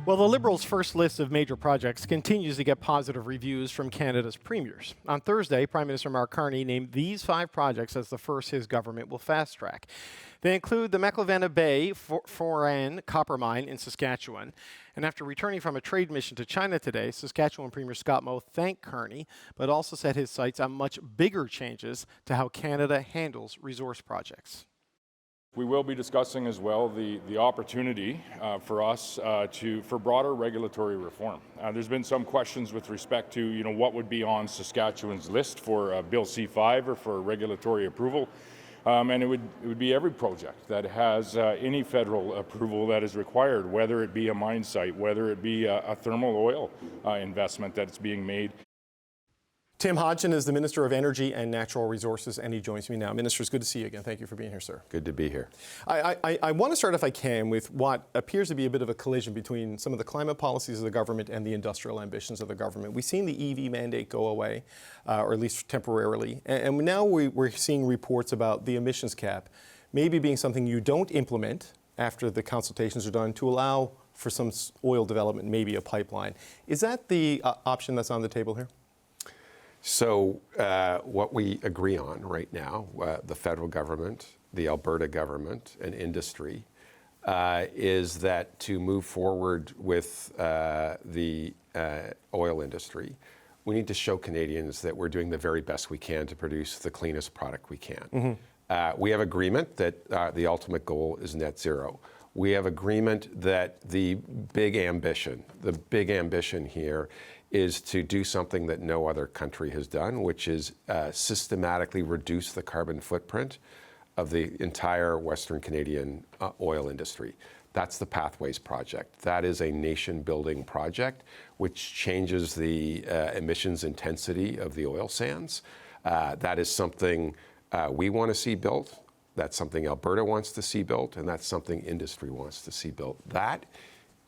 Well, the Liberals' first list of major projects continues to get positive reviews from Canada's premiers. On Thursday, Prime Minister Mark Carney named these 5 projects as the first his government will fast-track. They include the Meklevana Bay Foran copper mine in Saskatchewan. And after returning from a trade mission to China today, Saskatchewan Premier Scott Moe thanked Carney, but also set his sights on much bigger changes to how Canada handles resource projects. We will be discussing as well the opportunity for us for broader regulatory reform. There's been some questions with respect to what would be on Saskatchewan's list for Bill C5 or for regulatory approval, and it would be every project that has any federal approval that is required, whether it be a mine site, whether it be a thermal oil investment that's being made. Tim Hodgson is the Minister of Energy and Natural Resources, and he joins me now. Minister, it's good to see you again. Thank you for being here, sir. Good to be here. I want to start, if I can, with what appears to be a bit of a collision between some of the climate policies of the government and the industrial ambitions of the government. We've seen the EV mandate go away, or at least temporarily, and now we're seeing reports about the emissions cap maybe being something you don't implement after the consultations are done to allow for some oil development, maybe a pipeline. Is that the option that's on the table here? So what we agree on right now, the federal government, the Alberta government, and industry, is that to move forward with the oil industry, we need to show Canadians that we're doing the very best we can to produce the cleanest product we can. Mm-hmm. We have agreement that the ultimate goal is net zero. We have agreement that the big ambition here is to do something that no other country has done, which is systematically reduce the carbon footprint of the entire Western Canadian oil industry. That's the Pathways Project. That is a nation-building project which changes the emissions intensity of the oil sands. That is something we want to see built. That's something Alberta wants to see built, and that's something industry wants to see built. That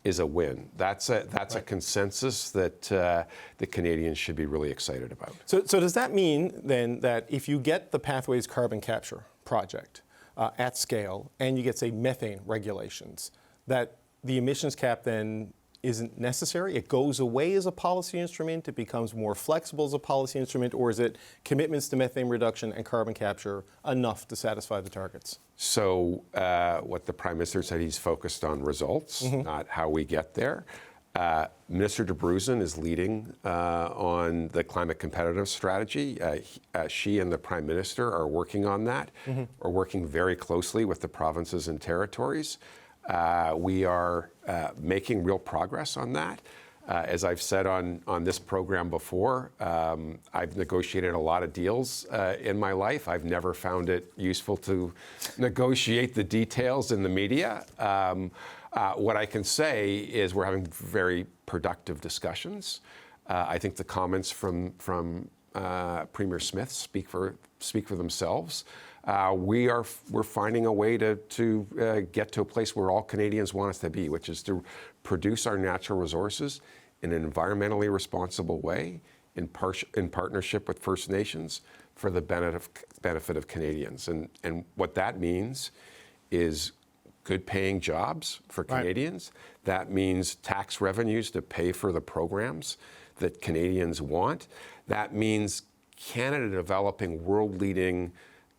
is a win. That's a consensus that the Canadians should be really excited about. So does that mean then that if you get the Pathways carbon capture project at scale and you get, say, methane regulations, that the emissions cap then isn't necessary? It goes away as a policy instrument, it becomes more flexible as a policy instrument, or is it commitments to methane reduction and carbon capture enough to satisfy the targets? So what the Prime Minister said, he's focused on results, mm-hmm. not how we get there. Minister Debruzen is leading on the climate competitive strategy. She and the Prime Minister are working on that. Mm-hmm. Are working very closely with the provinces and territories. We are making real progress on that. As I've said on this program before, I've negotiated a lot of deals in my life. I've never found it useful to negotiate the details in the media. What I can say is we're having very productive discussions. I think the comments from Premier Smith speak for themselves. We're finding a way to get to a place where all Canadians want us to be, which is to produce our natural resources in an environmentally responsible way, in partnership with First Nations, for the benefit of Canadians. And what that means is good paying jobs for Canadians. Right. That means tax revenues to pay for the programs that Canadians want. That means Canada developing world-leading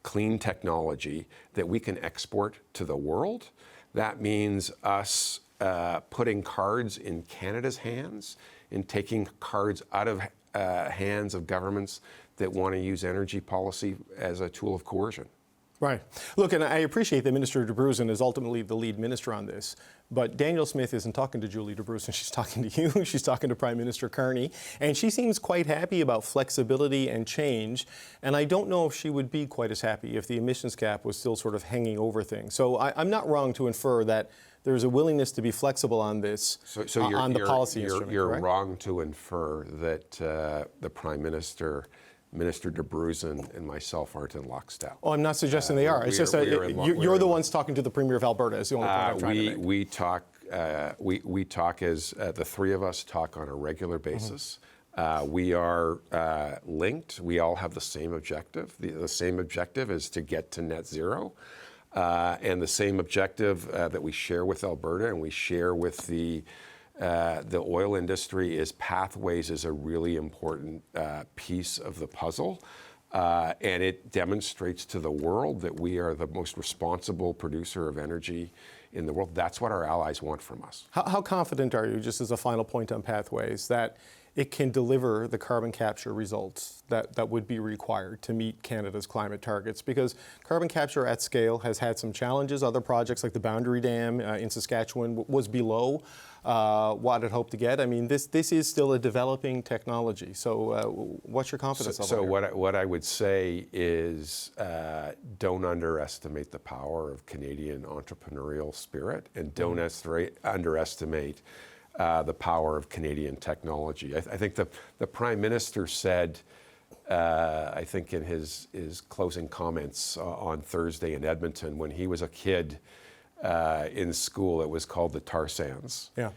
clean technology that we can export to the world. That means us putting cards in Canada's hands and taking cards out of hands of governments that want to use energy policy as a tool of coercion. Right. Look, and I appreciate that Minister Debruzen is ultimately the lead minister on this, but Danielle Smith isn't talking to Julie Debruzen. She's talking to you. She's talking to Prime Minister Carney, and she seems quite happy about flexibility and change, and I don't know if she would be quite as happy if the emissions cap was still sort of hanging over things. So I'm not wrong to infer that there's a willingness to be flexible on this, on the policy instrument, You're correct? Wrong to infer that the Prime Minister, Minister Debruzen, and myself aren't in lockstep. Oh, I'm not suggesting they are. It's just that you're the ones talking to the Premier of Alberta. Is the only point I'm trying to make. We talk as the three of us talk on a regular basis. Mm-hmm. We are linked. We all have the same objective. The same objective is to get to net zero. And the same objective that we share with Alberta and we share with the the oil industry is pathways is a really important piece of the puzzle. And it demonstrates to the world that we are the most responsible producer of energy in the world. That's what our allies want from us. How confident are you, just as a final point on pathways, that it can deliver the carbon capture results that would be required to meet Canada's climate targets? Because carbon capture at scale has had some challenges. Other projects like the Boundary Dam in Saskatchewan was below what it hoped to get. I mean, this is still a developing technology. So what's your confidence level? So what I would say is don't underestimate the power of Canadian entrepreneurial spirit, and don't underestimate the power of Canadian technology. I think the Prime Minister said, I think in his closing comments on Thursday in Edmonton, when he was a kid in school, it was called the tar sands. Yeah.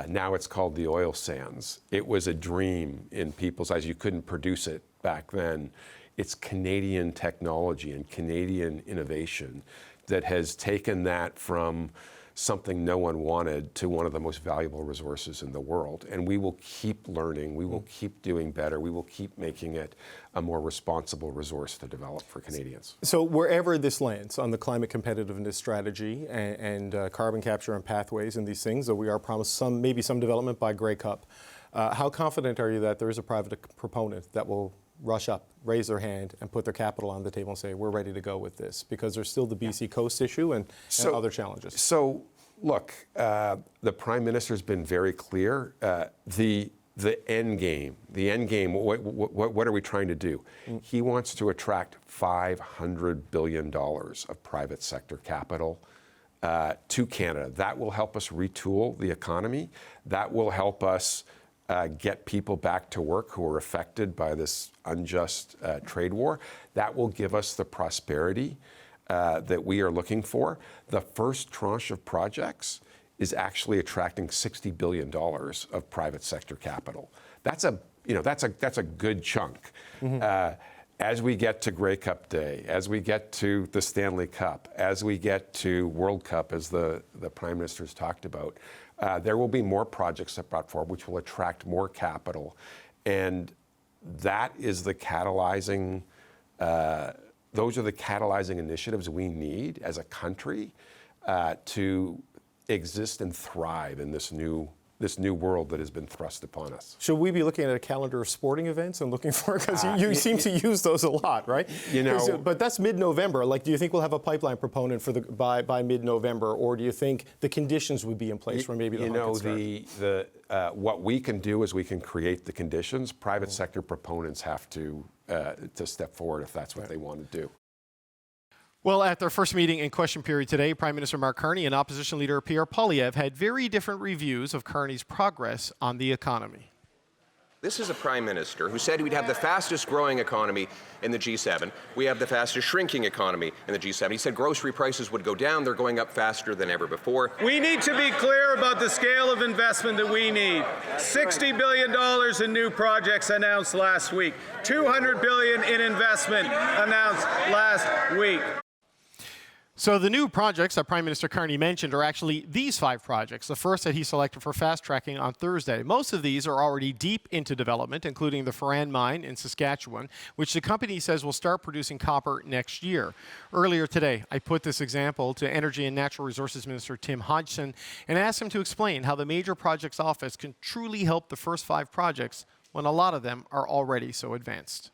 Now it's called the oil sands. It was a dream in people's eyes. You couldn't produce it back then. It's Canadian technology and Canadian innovation that has taken that from something no one wanted to one of the most valuable resources in the world. And we will keep learning, we will keep doing better, we will keep making it a more responsible resource to develop for Canadians. So wherever this lands on the climate competitiveness strategy and carbon capture and pathways and these things, though we are promised maybe some development by Grey Cup, how confident are you that there is a private proponent that will rush up, raise their hand, and put their capital on the table and say, we're ready to go with this? Because there's still the BC Coast issue and other challenges. So, look, the Prime Minister's been very clear. The end game, what are we trying to do? He wants to attract $500 billion of private sector capital to Canada. That will help us retool the economy. That will help us get people back to work who are affected by this unjust trade war. That will give us the prosperity that we are looking for. The first tranche of projects is actually attracting $60 billion of private sector capital. That's a good chunk. As we get to Grey Cup Day, as we get to the Stanley Cup, as we get to World Cup, as the Prime Minister's talked about, there will be more projects that brought forward which will attract more capital. And that is the catalyzing, those are the catalyzing initiatives we need as a country to exist and thrive in this new world that has been thrust upon us. Should we be looking at a calendar of sporting events and looking for, because you seem to use those a lot, right? But that's mid-November. Like, do you think we'll have a pipeline proponent for by mid-November, or do you think the conditions would be in place for maybe the what we can do is we can create the conditions. Private sector proponents have to step forward if that's what they want to do. Well, at their first meeting in question period today, Prime Minister Mark Carney and Opposition Leader Pierre Poilievre had very different reviews of Carney's progress on the economy. This is a Prime Minister who said we'd have the fastest growing economy in the G7. We have the fastest shrinking economy in the G7. He said grocery prices would go down. They're going up faster than ever before. We need to be clear about the scale of investment that we need. $60 billion in new projects announced last week. $200 billion in investment announced last week. So the new projects that Prime Minister Carney mentioned are actually these 5 projects, the first that he selected for fast-tracking on Thursday. Most of these are already deep into development, including the Foran mine in Saskatchewan, which the company says will start producing copper next year. Earlier today, I put this example to Energy and Natural Resources Minister Tim Hodgson and asked him to explain how the Major Projects Office can truly help the first 5 projects when a lot of them are already so advanced.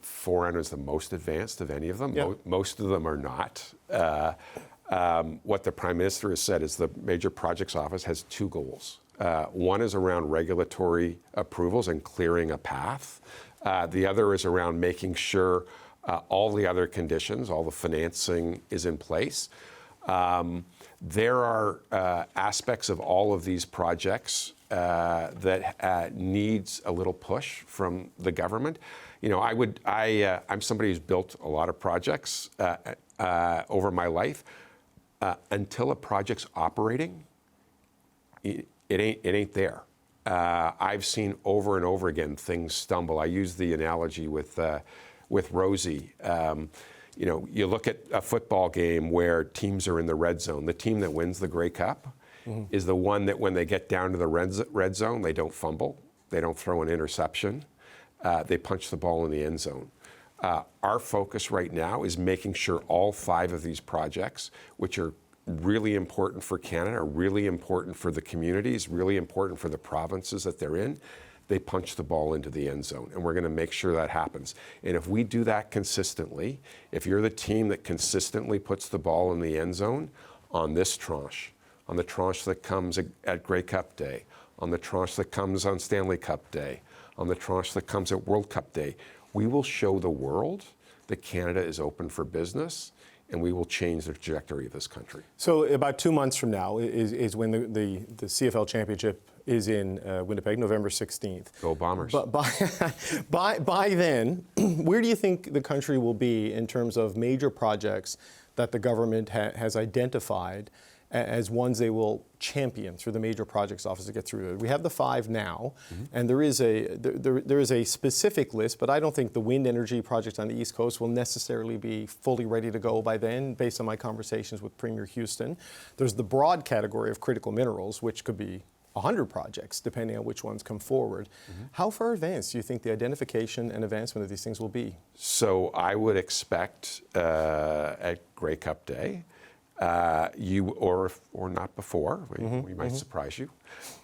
Foran is the most advanced of any of them. Yep. Most of them are not. What the Prime Minister has said is the Major Projects Office has 2 goals. One is around regulatory approvals and clearing a path. The other is around making sure all the other conditions, all the financing is in place. There are aspects of all of these projects that needs a little push from the government. You know, I'm somebody who's built a lot of projects over my life. Until a project's operating, it ain't there. I've seen over and over again things stumble. I use the analogy with Rosie. You look at a football game where teams are in the red zone. The team that wins the Grey Cup is the one that when they get down to the red zone, they don't fumble, they don't throw an interception, they punch the ball in the end zone. Our focus right now is making sure all 5 of these projects, which are really important for Canada, really important for the communities, really important for the provinces that they're in, they punch the ball into the end zone. And we're going to make sure that happens. And if we do that consistently, if you're the team that consistently puts the ball in the end zone on this tranche, on the tranche that comes at Grey Cup Day, on the tranche that comes on Stanley Cup Day, on the tranche that comes at World Cup Day, we will show the world that Canada is open for business, and we will change the trajectory of this country. So about 2 months from now is when the CFL Championship is in Winnipeg, November 16th. Go Bombers. But by then, where do you think the country will be in terms of major projects that the government has identified as ones they will champion through the major projects office to get through it? We have the 5 now, and there is a specific list, but I don't think the wind energy projects on the East Coast will necessarily be fully ready to go by then, based on my conversations with Premier Houston. There's the broad category of critical minerals, which could be 100 projects, depending on which ones come forward. How far advanced do you think the identification and advancement of these things will be? So I would expect at Grey Cup Day, or not before, we might surprise you.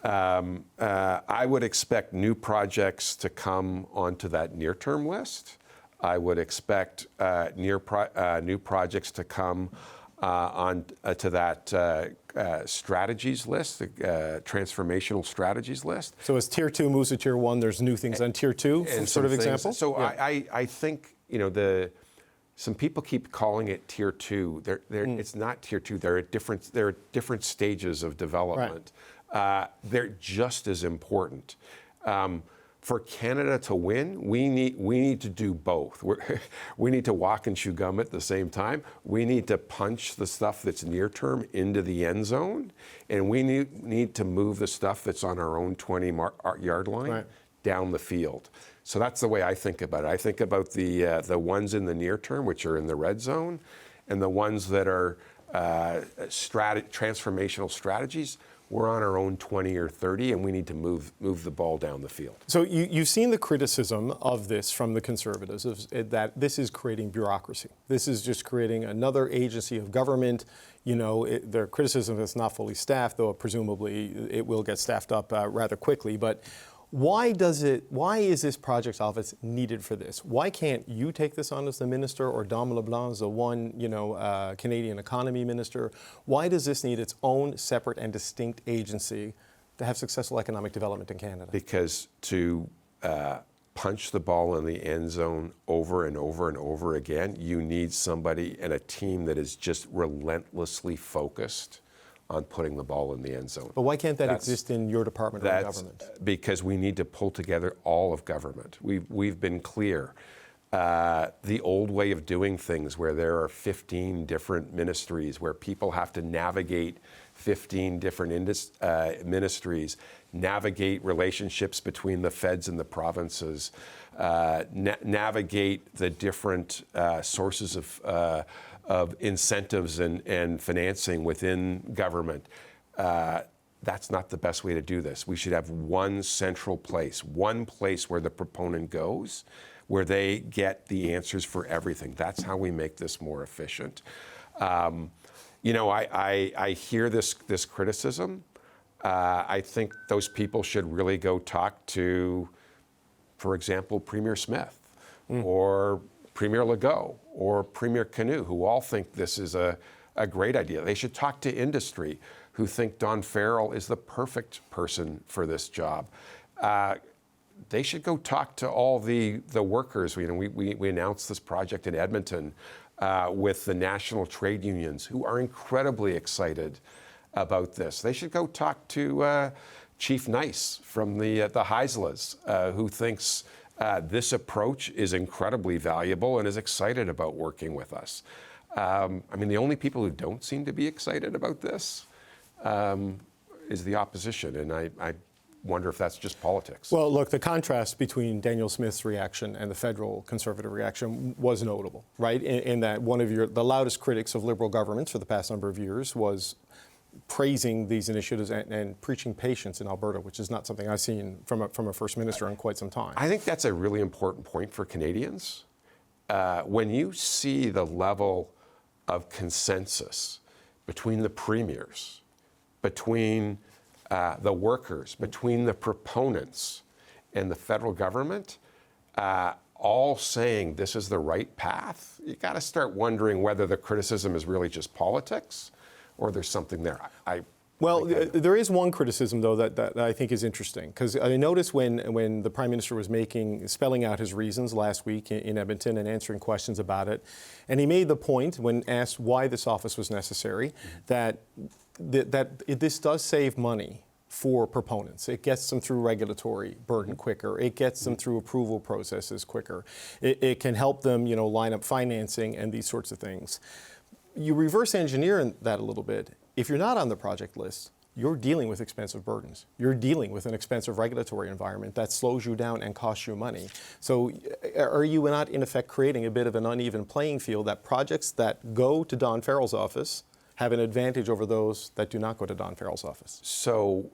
I would expect new projects to come onto that near-term list. I would expect new projects to come to that strategies list, the transformational strategies list. So as Tier 2 moves to Tier 1, there's new things on Tier 2, sort of example? So yeah. I think, some people keep calling it Tier 2. It's not Tier 2. They're at different stages of development. Right. They're just as important. For Canada to win, we need to do both. We need to walk and chew gum at the same time. We need to punch the stuff that's near term into the end zone, and we need to move the stuff that's on our own 20-yard line down the field. So that's the way I think about it. I think about the ones in the near term, which are in the red zone, and the ones that are transformational strategies. We're on our own 20 or 30, and we need to move the ball down the field. So you've seen the criticism of this from the Conservatives, that this is creating bureaucracy. This is just creating another agency of government. Their criticism is not fully staffed, though presumably it will get staffed up rather quickly. But why is this projects office needed for this? Why can't you take this on as the minister, or Dom LeBlanc as the one, Canadian economy minister? Why does this need its own separate and distinct agency to have successful economic development in Canada? Because to punch the ball in the end zone over and over and over again, you need somebody and a team that is just relentlessly focused on putting the ball in the end zone. But why can't that exist in your department of government? Because we need to pull together all of government. We've been clear. The old way of doing things, where there are 15 different ministries, where people have to navigate 15 different ministries, navigate relationships between the feds and the provinces, navigate the different sources of incentives and financing within government. That's not the best way to do this. We should have one central place, one place where the proponent goes, where they get the answers for everything. That's how we make this more efficient. I hear this criticism. I think those people should really go talk to, for example, Premier Smith or Premier Legault or Premier Canoe, who all think this is a great idea. They should talk to industry, who think Don Farrell is the perfect person for this job. They should go talk to all the workers. We announced this project in Edmonton with the national trade unions, who are incredibly excited about this. They should go talk to Chief Nice from the Heislas, who thinks this approach is incredibly valuable and is excited about working with us. The only people who don't seem to be excited about this is the opposition, and I wonder if that's just politics. Well, look, the contrast between Daniel Smith's reaction and the federal Conservative reaction was notable, right? In that one of the loudest critics of Liberal governments for the past number of years was praising these initiatives and preaching patience in Alberta, which is not something I've seen from a First Minister in quite some time. I think that's a really important point for Canadians. When you see the level of consensus between the premiers, between the workers, between the proponents and the federal government, all saying this is the right path, you got to start wondering whether the criticism is really just politics or there's something there. Well, there is one criticism, though, that I think is interesting, because I noticed when the Prime Minister was spelling out his reasons last week in Edmonton and answering questions about it, and he made the point when asked why this office was necessary, that this does save money for proponents. It gets them through regulatory burden quicker. It gets them through approval processes quicker. It can help them, line up financing and these sorts of things. You reverse engineer that a little bit. If you're not on the project list, you're dealing with expensive burdens. You're dealing with an expensive regulatory environment that slows you down and costs you money. So are you not, in effect, creating a bit of an uneven playing field that projects that go to Don Farrell's office have an advantage over those that do not go to Don Farrell's office? So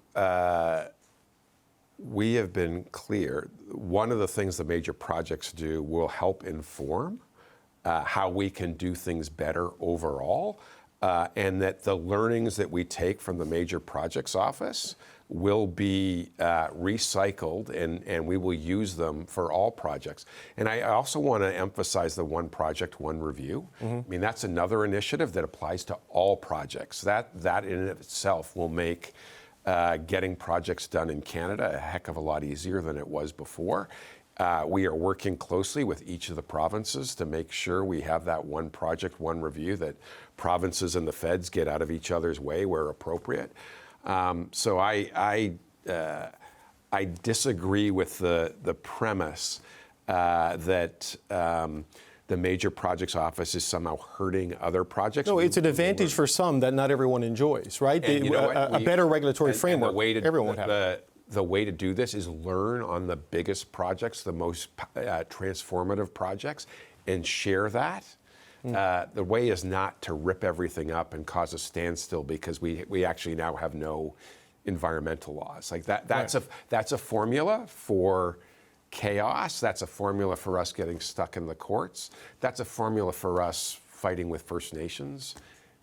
we have been clear. One of the things the major projects do will help inform how we can do things better overall, and that the learnings that we take from the major projects office will be recycled, and we will use them for all projects. And I also want to emphasize the one project, one review. I mean, that's another initiative that applies to all projects. That in itself will make getting projects done in Canada a heck of a lot easier than it was before. We are working closely with each of the provinces to make sure we have that one project, one review, that provinces and the feds get out of each other's way where appropriate. So I disagree with the premise that the major projects office is somehow hurting other projects. No, it's an advantage for some that not everyone enjoys, right? A better regulatory framework, everyone would have. The way to do this is learn on the biggest projects, the most transformative projects, and share that. The way is not to rip everything up and cause a standstill because we actually now have no environmental laws. Like that's a formula for chaos. That's a formula for us getting stuck in the courts. That's a formula for us fighting with First Nations.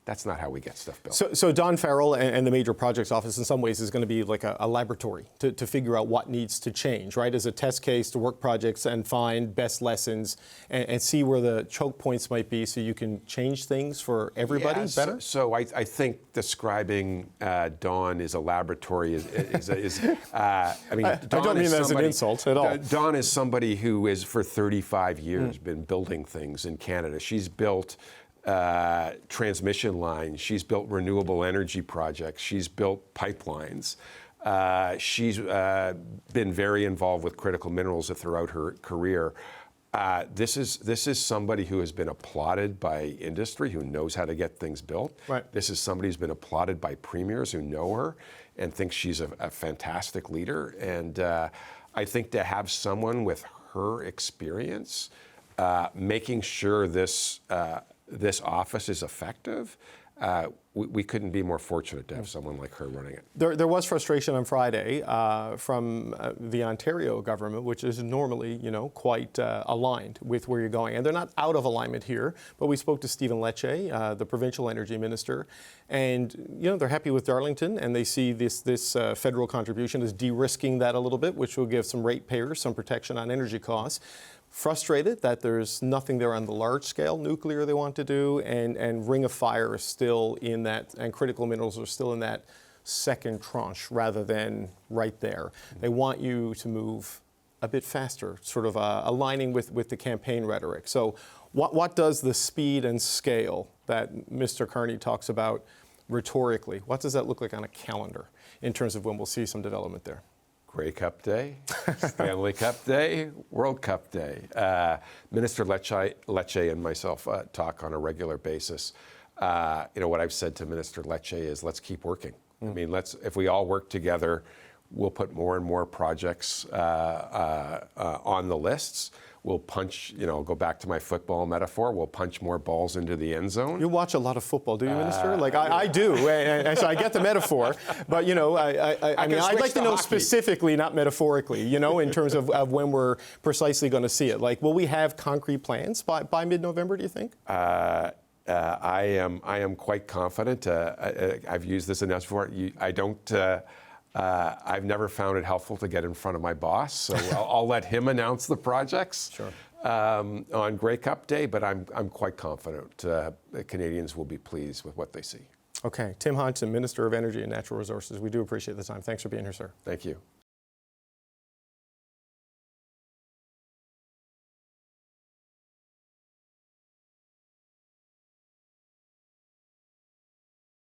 That's not how we get stuff built. So Don Farrell and the Major Projects Office in some ways is going to be like a laboratory to figure out what needs to change, right? As a test case to work projects and find best lessons and see where the choke points might be so you can change things for everybody better? So I think describing Don as a laboratory is I mean, I don't mean that as an insult at all. Don is somebody who has for 35 years been building things in Canada. She's built transmission lines. She's built renewable energy projects. She's built pipelines. She's been very involved with critical minerals throughout her career. This is somebody who has been applauded by industry, who knows how to get things built. Right. This is somebody who's been applauded by premiers who know her and think she's a fantastic leader. And I think to have someone with her experience making sure this office is effective, we couldn't be more fortunate to have someone like her running it. There was frustration on Friday from the Ontario government, which is normally, quite aligned with where you're going. And they're not out of alignment here, but we spoke to Stephen Lecce, the provincial energy minister, and they're happy with Darlington, and they see this federal contribution as de-risking that a little bit, which will give some ratepayers some protection on energy costs. Frustrated that there's nothing there on the large-scale nuclear they want to do, and Ring of Fire is still in that, and critical minerals are still in that second tranche rather than right there. They want you to move a bit faster, sort of aligning with the campaign rhetoric. So what does the speed and scale that Mr. Carney talks about rhetorically, what does that look like on a calendar in terms of when we'll see some development there? Grey Cup Day, Stanley Cup Day, World Cup Day. Minister Lecce and myself talk on a regular basis. What I've said to Minister Lecce is, let's keep working. I mean, if we all work together, we'll put more and more projects on the lists. we'll punch, go back to my football metaphor, we'll punch more balls into the end zone. You watch a lot of football, do you, Minister? Like I do, and so I get the metaphor. But I mean, I'd like to know hockey. specifically, not metaphorically, in terms of when we're precisely going to see it. Like, will we have concrete plans by mid-November? Do you think? I am quite confident. I've used this analogy before. I've never found it helpful to get in front of my boss, so I'll let him announce the projects on Grey Cup Day. But I'm quite confident that Canadians will be pleased with what they see. Okay, Tim Hodgson, Minister of Energy and Natural Resources. We do appreciate the time. Thanks for being here, sir. Thank you.